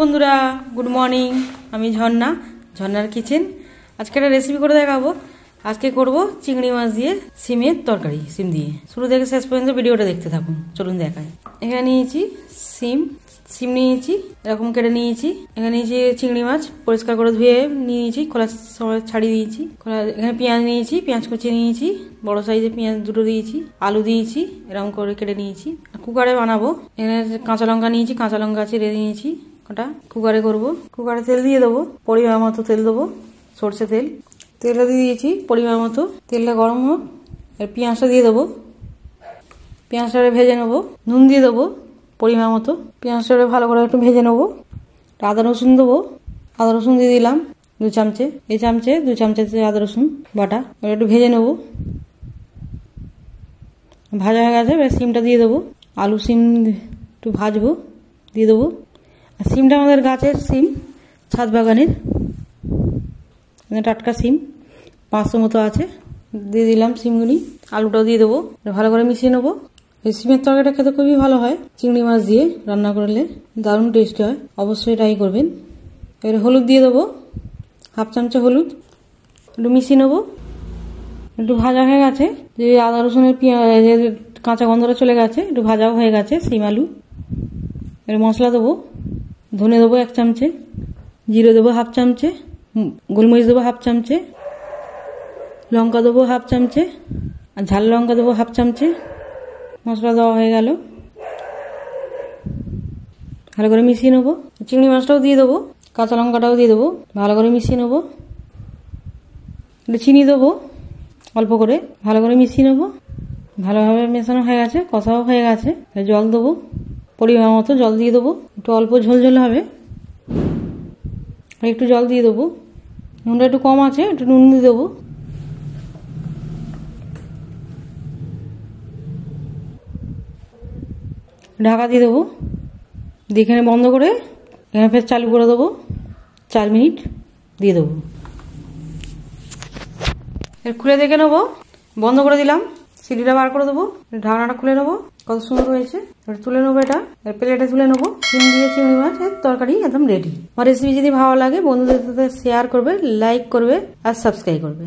বন্ধুরা, good morning. আমি ঝর্ণা, ঝর্ণার কিচেন। আজকে একটা রেসিপি করে দেখাবো। আজকে করব চিংড়ি মাছ দিয়ে সিমের তরকারি, সিম দিয়ে। শুরু থেকে শেষ পর্যন্ত ভিডিওটা দেখতে থাকুন। চলুন দেখাই। এখানে নিয়েছি সিম নিয়েছি, এরকম কেটে নিয়েছি। এখানে নিয়েছি চিংড়ি মাছ, পরিষ্কার করে ধুয়ে নিয়েছি, খোলা ছাড়িয়ে দিয়েছি। এখানে পেঁয়াজ নিয়েছি, পেঁয়াজ কুচিয়ে নিয়েছি, বড় সাইজের পেঁয়াজ দুটো দিয়েছি, আলু দিয়েছি, এরকম করে কেটে নিয়েছি। কুকারে বানাবো। এখানে কাঁচা লঙ্কা নিয়েছি, কাঁচা লঙ্কা চিড়ে নিয়েছি ওটা। কুকারে করবো। কুকারে তেল দিয়ে দেবো, পরিমাণ মতো তেল দেবো, সর্ষে তেল। তেলটা দিয়ে দিয়েছি পরিমাণ মতো। তেলটা গরম হোক, আর পেঁয়াজটা দিয়ে দেবো। পেঁয়াজটা ভেজে নেবো। নুন দিয়ে দেবো পরিমাণ মতো। পেঁয়াজটা ভালো করে একটু ভেজে নেবো। আদা রসুন দেবো। আদা রসুন দিয়ে দিলাম 2 চামচে। এই চামচে 2 চামচে আদা রসুন বাটা। একটু ভেজে নেবো। ভাজা হয়ে গেছে, এবার সিমটা দিয়ে দেবো। আলু সিম একটু ভাজবো, দিয়ে দেবো। আর সিমটা আমাদের গাছের সিম, ছাদ বাগানের টাটকা সিম, 500 মতো আছে। দিয়ে দিলাম সিমগুলি। আলুটাও দিয়ে দেবো, ভালো করে মিশিয়ে নেবো। এই সিমের তরকারিটা খেতে খুবই ভালো হয়। চিংড়ি মাছ দিয়ে রান্না করলে দারুণ টেস্ট হয়, অবশ্যই ট্রাই করবেন। এবার হলুদ দিয়ে দেবো, 1/2 চামচা হলুদ। একটু মিশিয়ে নেবো। একটু ভাজা হয়ে গেছে, যে আদা রসুনের পেঁয়াজ কাঁচা গন্ধটা চলে গেছে, একটু ভাজাও হয়ে গেছে সিম আলু। এবার মশলা দেবো। ধনে দেবো 1 চামচে, জিরে দেবো 1/2 চামচে, গোলমরিচ দেবো 1/2 চামচে, লঙ্কা দেবো 1/2 চামচে, আর ঝাল লঙ্কা দেবো 1/2 চামচে। মশলা দেওয়া হয়ে গেল, ভালো করে মিশিয়ে নেবো। চিংড়ি মাছটাও দিয়ে দেবো, কাঁচা লঙ্কাটাও দিয়ে দেবো, ভালো করে মিশিয়ে নেবো। একটু চিনি দেবো অল্প করে, ভালো করে মিশিয়ে নেবো। ভালোভাবে মেশানো হয়ে গেছে, কষাও হয়ে গেছে। জল দেবো, পরিমাণ মতো জল দিয়ে দেবো। একটু অল্প ঝোল ঝোল হবে, একটু জল দিয়ে দেবো। নুনটা একটু কম আছে, একটু নুন দিয়ে দেবো। ঢাকা দিয়ে দেবো। এখানে বন্ধ করে এখানে ফের চালু করে দেবো। 4 মিনিট দিয়ে দেবো। এর খুলে দেখে নেবো। বন্ধ করে দিলাম, সিটিটা বার করে দেবো। ঢাকনাটা খুলে নেবো। কত সুন্দর হয়েছে। এবার তুলে নেবো এটা, প্লেটে তুলে নেবো। সিম দিয়ে চিংড়ি মাছের তরকারি একদম রেডি। আমার রেসিপি যদি ভালো লাগে বন্ধুদের সাথে শেয়ার করবে, লাইক করবে আর সাবস্ক্রাইব করবে।